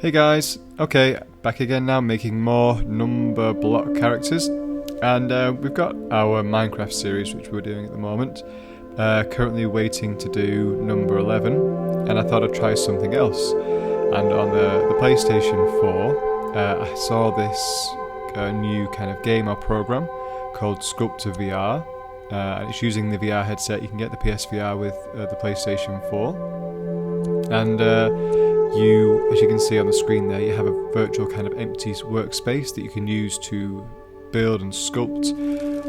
Hey guys, okay, back again now making more Numberblock characters, and we've got our Minecraft series which we're doing at the moment, currently waiting to do number 11, and I thought I'd try something else. And on the PlayStation 4 I saw this new kind of game or program called SculptrVR, and it's using the VR headset. You can get the PSVR with the PlayStation 4, and as you can see on the screen there, you have a virtual kind of empty workspace that you can use to build and sculpt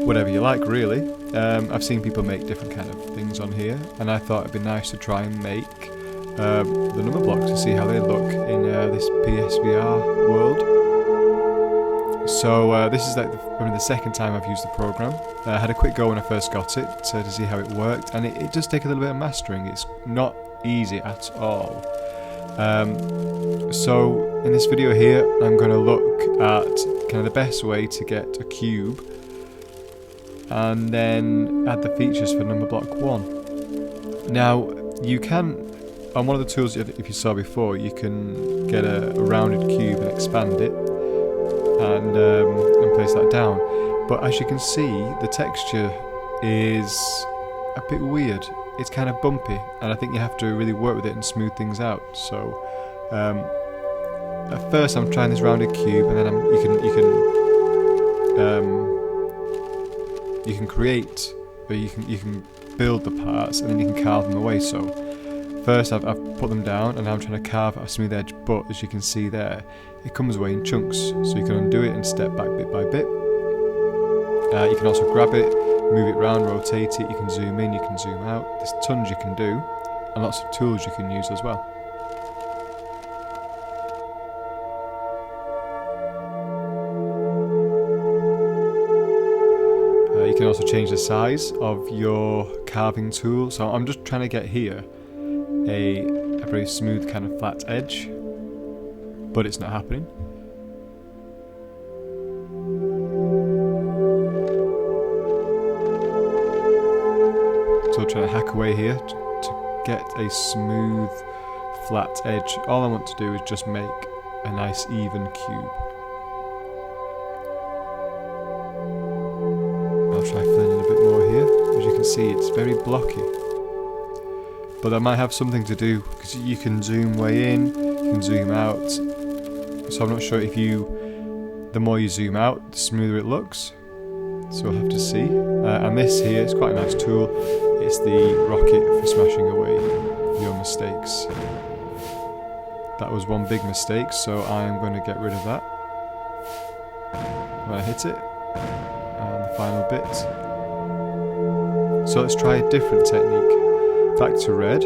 whatever you like, really. I've seen people make different kind of things on here, and I thought it'd be nice to try and make the Numberblocks to see how they look in this PSVR world. So this is like the second time I've used the program. I had a quick go when I first got it to see how it worked, and it does take a little bit of mastering. It's not easy at all. So in this video here I'm going to look at kind of the best way to get a cube and then add the features for Numberblock 1. Now you can, on one of the tools if you saw before, you can get a rounded cube and expand it and place that down, but as you can see the texture is a bit weird. It's kind of bumpy, and I think you have to really work with it and smooth things out. So at first I'm trying this rounded cube, and then you can create, or you can build the parts, and then you can carve them away. So first I've put them down, and now I'm trying to carve a smooth edge, but as you can see there, it comes away in chunks, so you can undo it and step back bit by bit. You can also grab it, move it around, rotate it, you can zoom in, you can zoom out. There's tons you can do, and lots of tools you can use as well. You can also change the size of your carving tool. So I'm just trying to get here a very smooth kind of flat edge, but it's not happening. So trying to hack away here to get a smooth flat edge. All I want to do is just make a nice even cube. I'll try filling in a bit more here. As you can see, it's very blocky, but that might have something to do because you can zoom way in, you can zoom out. So I'm not sure if the more you zoom out, the smoother it looks. So we'll have to see. And this here is quite a nice tool. It's the rocket for smashing away your mistakes. That was one big mistake, so I am going to get rid of that when I hit it. And the final bit. So let's try a different technique. Back to red.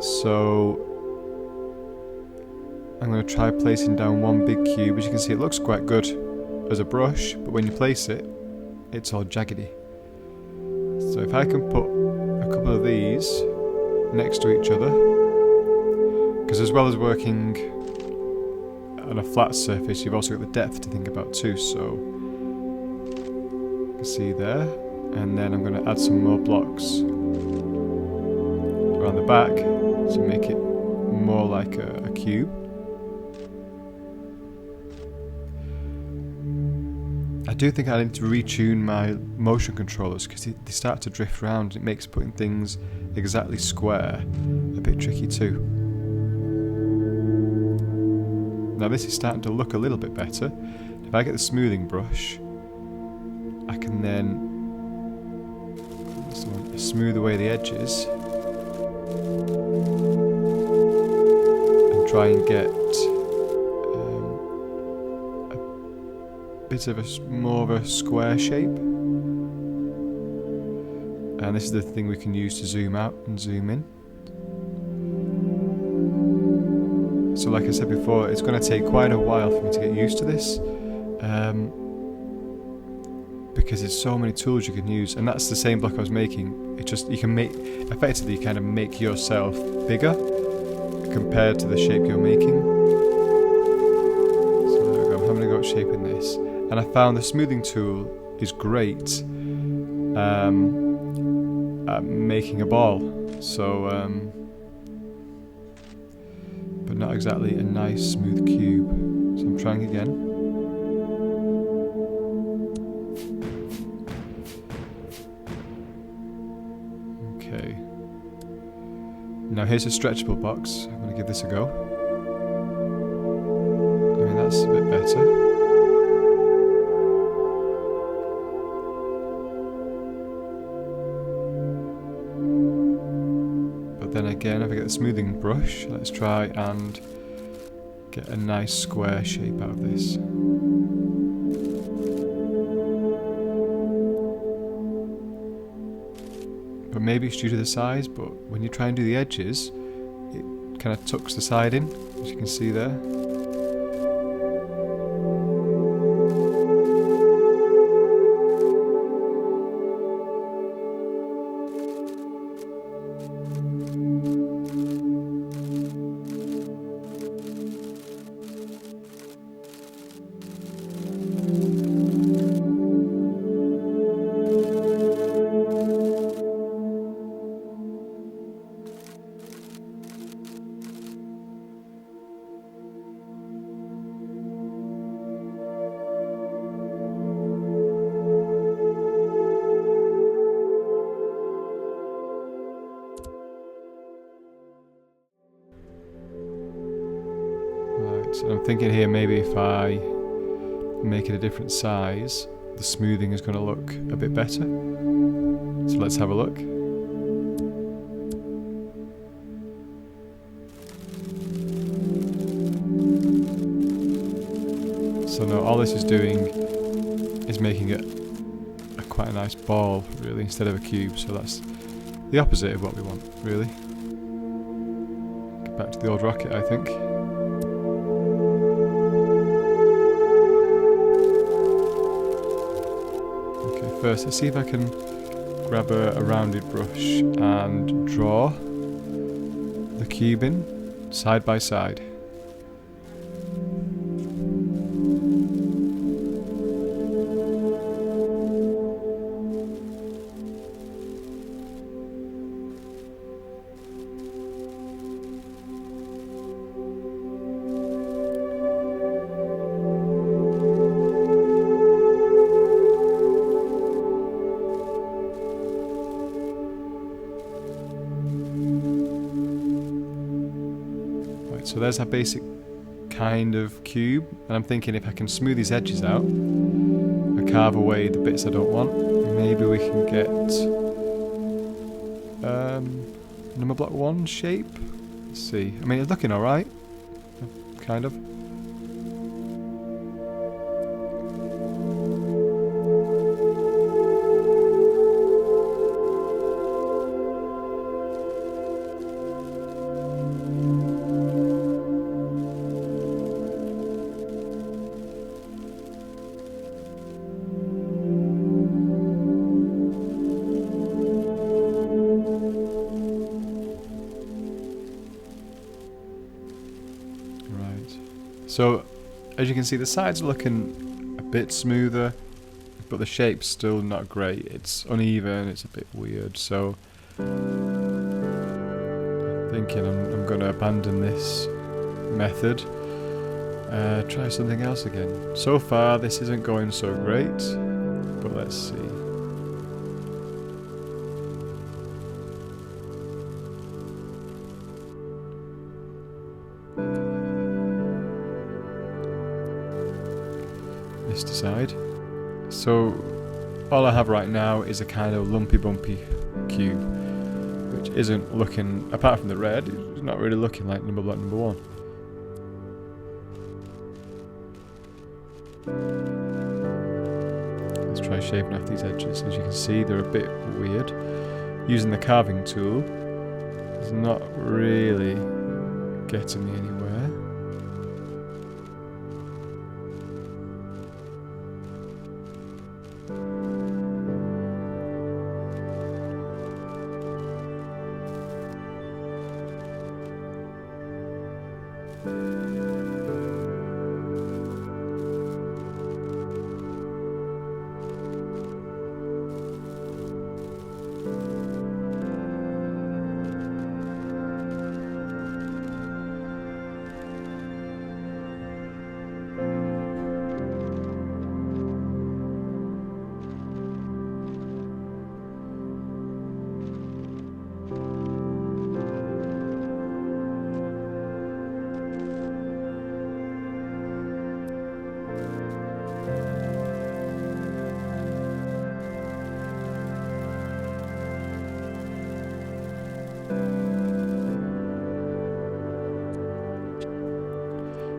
So I'm going to try placing down one big cube. As you can see, it looks quite good as a brush, but when you place it, it's all jaggedy. So if I can put a couple of these next to each other, because as well as working on a flat surface, you've also got the depth to think about too. So you can see there, and then I'm going to add some more blocks around the back to make it more like a cube. I do think I need to retune my motion controllers because they start to drift around. It makes putting things exactly square a bit tricky too. Now this is starting to look a little bit better. If I get the smoothing brush, I can then smooth away the edges and try and get bit of more of a square shape. And this is the thing we can use to zoom out and zoom in. So like I said before, it's going to take quite a while for me to get used to this, because there's so many tools you can use, and that's the same block I was making. It just, you can effectively kind of make yourself bigger compared to the shape you're making. So there we go, I'm having a go at shaping this. And I found the smoothing tool is great at making a ball. So, but not exactly a nice smooth cube. So I'm trying again. Okay. Now here's a stretchable box. I'm going to give this a go. I mean, that's a bit better. Then again, if I get the smoothing brush, let's try and get a nice square shape out of this. But maybe it's due to the size, but when you try and do the edges, it kind of tucks the side in, as you can see there. So I'm thinking here maybe if I make it a different size, the smoothing is going to look a bit better. So let's have a look. So now all this is doing is making it quite a nice ball, really, instead of a cube. So that's the opposite of what we want, really. Get back to the old rocket, I think. First, let's see if I can grab a rounded brush and draw the cube in side by side. So there's our basic kind of cube, and I'm thinking if I can smooth these edges out and carve away the bits I don't want, maybe we can get Numberblock 1 shape. Let's see. I mean, it's looking alright, kind of. So, as you can see, the sides are looking a bit smoother, but the shape's still not great. It's uneven, it's a bit weird, so I'm thinking I'm going to abandon this method. Try something else again. So far, this isn't going so great, but let's see. Side. So all I have right now is a kind of lumpy bumpy cube, which isn't looking, apart from the red, it's not really looking like Numberblock number 1. Let's try shaving off these edges. As you can see, they're a bit weird. Using the carving tool is not really getting me anywhere.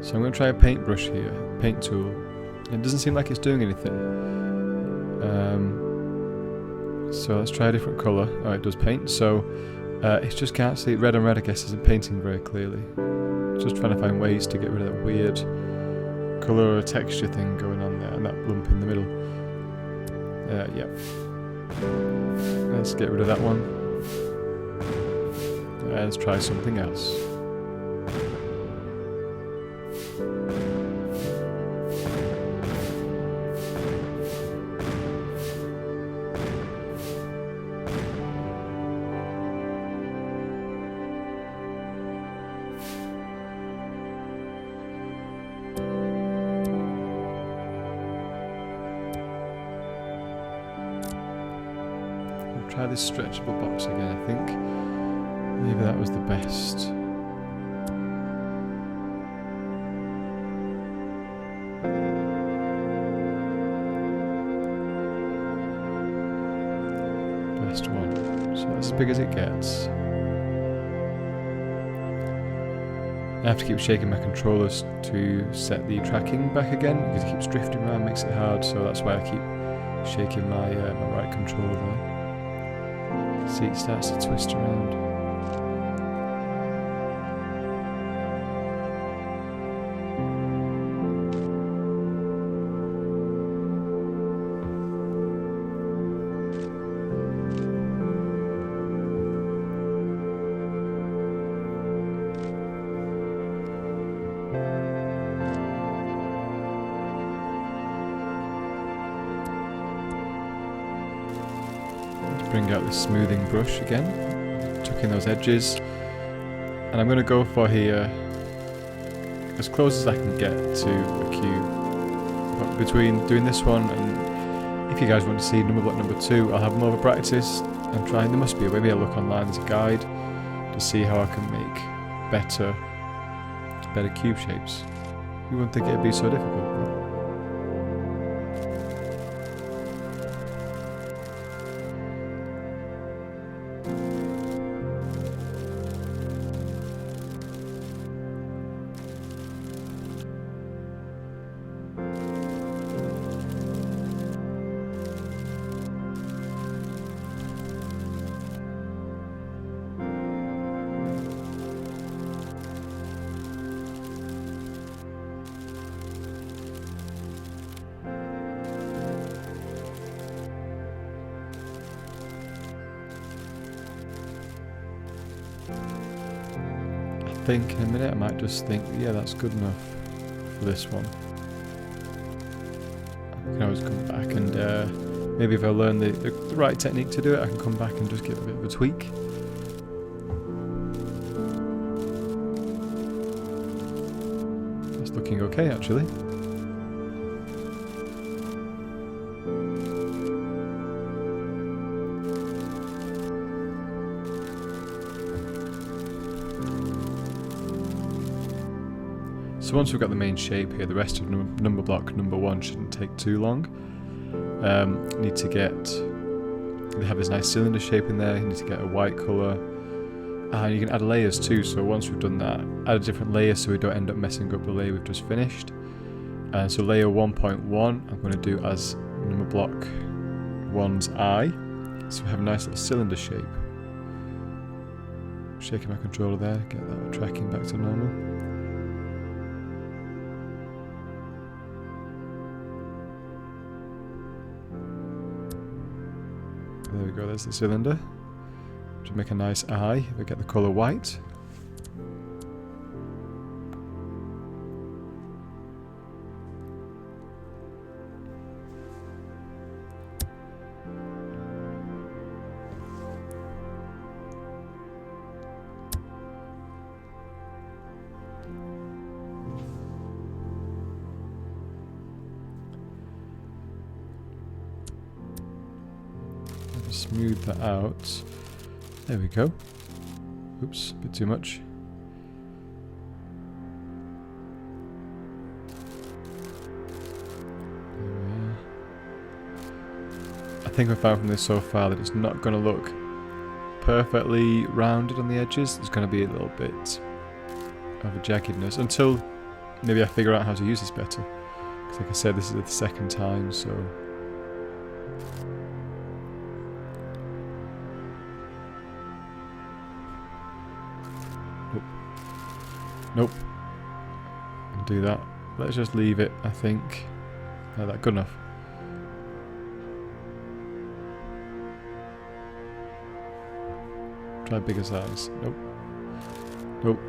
So I'm going to try a paintbrush here, paint tool. It doesn't seem like it's doing anything. So let's try a different colour. Oh, it does paint. So it just can't see red on red, I guess, isn't painting very clearly. Just trying to find ways to get rid of that weird colour or texture thing going on there, and that lump in the middle. Yep. Let's get rid of that one. Let's try something else. Try this stretchable box again, I think. Maybe that was the best. Best one. So that's as big as it gets. I have to keep shaking my controllers to set the tracking back again, because it keeps drifting around, makes it hard, so that's why I keep shaking my, my right controller there. See, it starts to twist around. Bring out the smoothing brush again, tuck in those edges, and I'm going to go for here as close as I can get to a cube. But between doing this one and if you guys want to see Numberblock number 2, I'll have more of a practice and try. There must be a way. Maybe I'll look online as a guide to see how I can make better cube shapes. You wouldn't think it'd be so difficult. I think in a minute I might just think, yeah, that's good enough for this one. I can always come back and maybe if I learn the right technique to do it, I can come back and just give it a bit of a tweak. That's looking okay, actually. So once we've got the main shape here, the rest of Numberblock number 1 shouldn't take too long. Need to they have this nice cylinder shape in there, you need to get a white colour. And you can add layers too, so once we've done that, add a different layer so we don't end up messing up the layer we've just finished. So layer 1.1 I'm going to do as Numberblock 1's eye. So we have a nice little cylinder shape. Shaking my controller there, get that tracking back to normal. There we go, there's the cylinder. To make a nice eye, if I get the colour white. Smooth that out. There we go. Oops, a bit too much. I think I found from this so far that it's not going to look perfectly rounded on the edges. There's going to be a little bit of a jaggedness until maybe I figure out how to use this better. Because like I said, this is the second time, so... Nope. Nope. I'll do that. Let's just leave it, I think. Is that good enough? Try bigger size. Nope. Nope.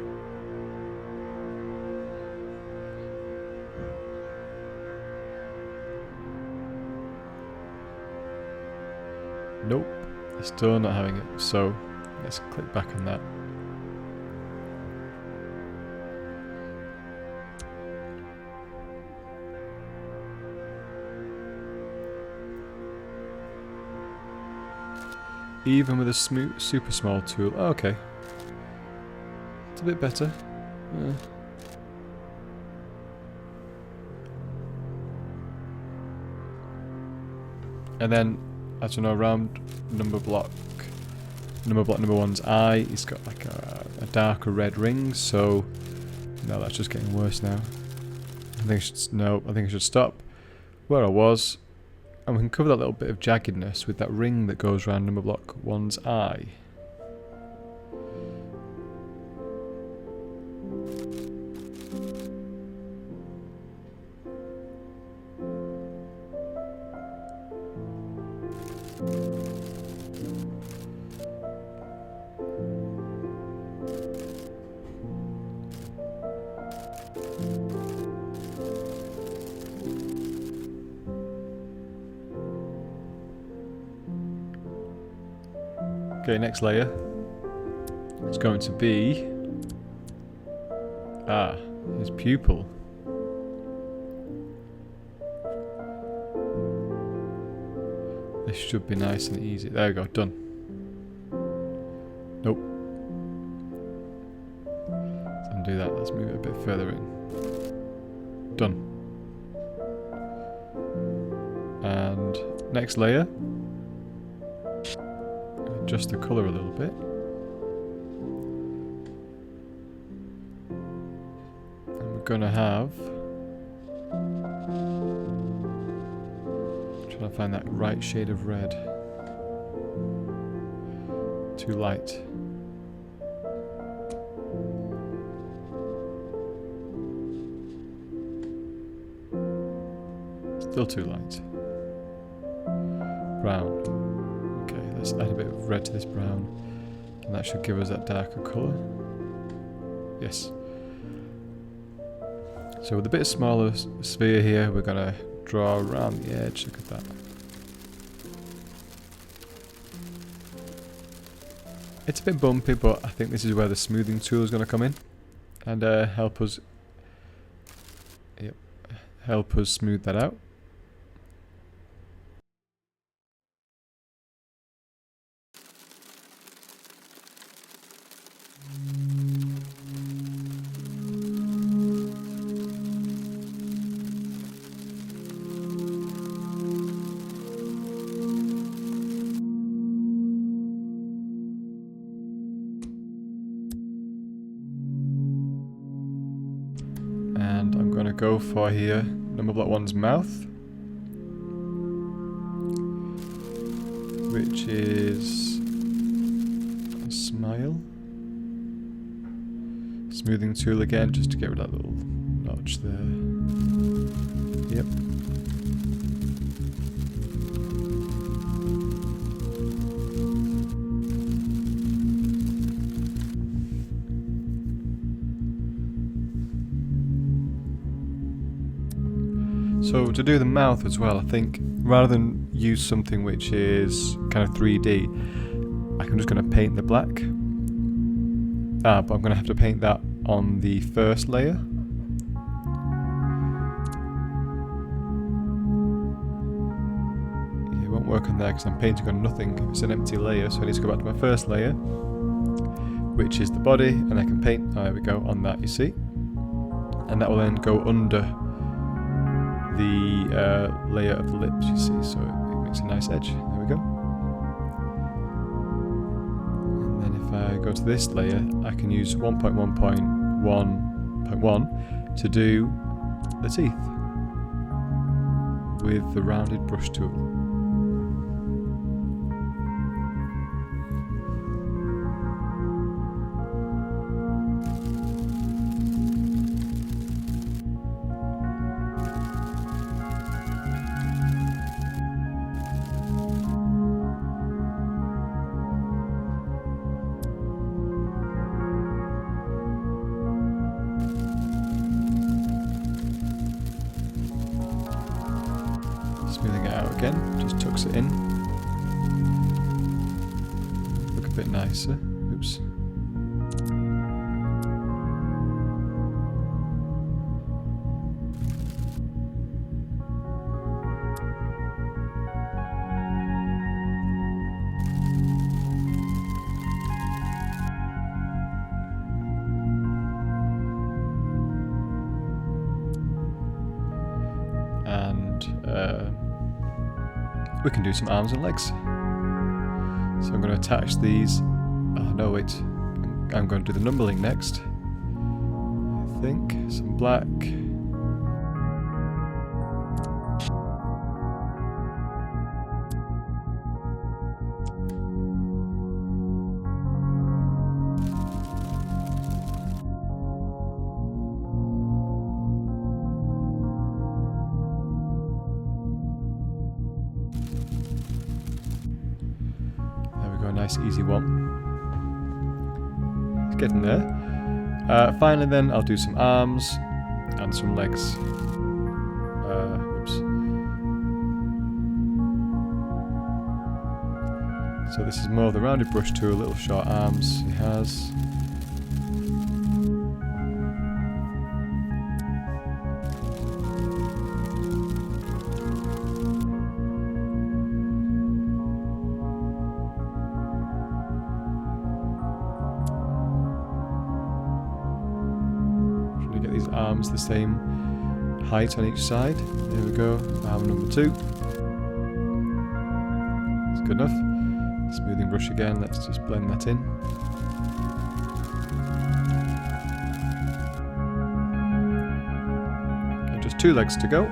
Nope. Still not having it. So let's click back on that. Even with a super small tool. Oh, okay. It's a bit better. And then, as you know, around Numberblock number 1's eye, he's got like a darker red ring, so no, that's just getting worse now. I think I should stop where I was. And we can cover that little bit of jaggedness with that ring that goes around Numberblock 1's eye. Okay, next layer is going to be his pupil. This should be nice and easy. There we go, done. Nope. Let's undo that. Let's move it a bit further in. Done. And next layer. Adjust the colour a little bit. And we're going to have... trying to find that right shade of red. Too light. Still too light. Brown. Let's add a bit of red to this brown, and that should give us that darker colour. Yes. So with a bit smaller sphere here, we're going to draw around the edge. Look at that. It's a bit bumpy, but I think this is where the smoothing tool is going to come in and help us smooth that out. Go for here, Numberblock 1's mouth, which is a smile. Smoothing tool again, just to get rid of that little notch there. Yep. So to do the mouth as well, I think rather than use something which is kind of 3D, I'm just going to paint the black. But I'm going to have to paint that on the first layer. It won't work on there because I'm painting on nothing. It's an empty layer, so I need to go back to my first layer, which is the body, and I can paint, there we go, on that, you see. And that will then go under the layer of the lips, you see, so it makes a nice edge. There we go. And then if I go to this layer, I can use 1.1.1.1 to do the teeth with the rounded brush tool. Smoothing it out again, just tucks it in. Look a bit nicer. Oops. We can do some arms and legs. So I'm going to attach these. Oh no, wait. I'm going to do the numbering next. I think some black. Nice easy one. It's getting there. Finally then I'll do some arms and some legs. Oops. So this is more of the rounded brush tool, little short arms he has. Get these arms the same height on each side. There we go. Arm number 2. That's good enough. Smoothing brush again. Let's just blend that in. And just 2 legs to go.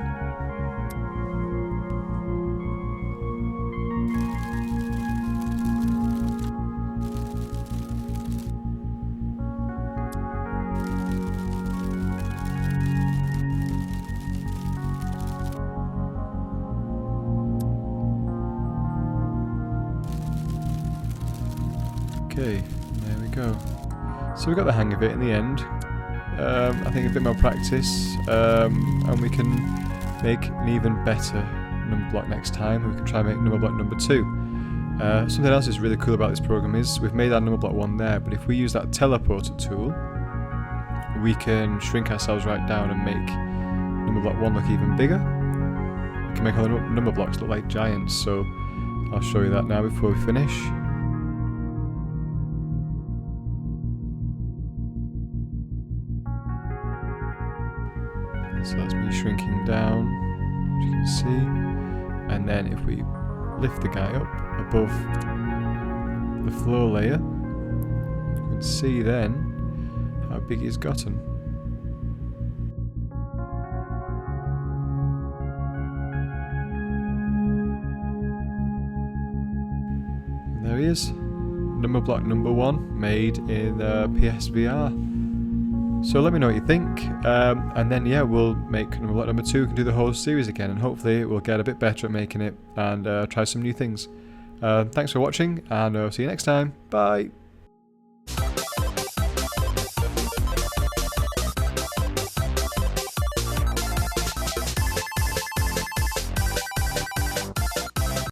Okay, there we go. So we got the hang of it in the end. I think a bit more practice, and we can make an even better number block next time. We can try and make number block number 2. Something else that's really cool about this program is we've made our number block 1 there, but if we use that teleporter tool, we can shrink ourselves right down and make number block 1 look even bigger. We can make all the number blocks look like giants, so I'll show you that now before we finish. So that's me shrinking down, as you can see. And then if we lift the guy up above the floor layer, you can see then how big he's gotten. And there he is. Number block number 1 made in PSVR. So let me know what you think, and then yeah, we'll make number block number 2, we can do the whole series again, and hopefully we'll get a bit better at making it and try some new things. Thanks for watching, and I'll see you next time. Bye!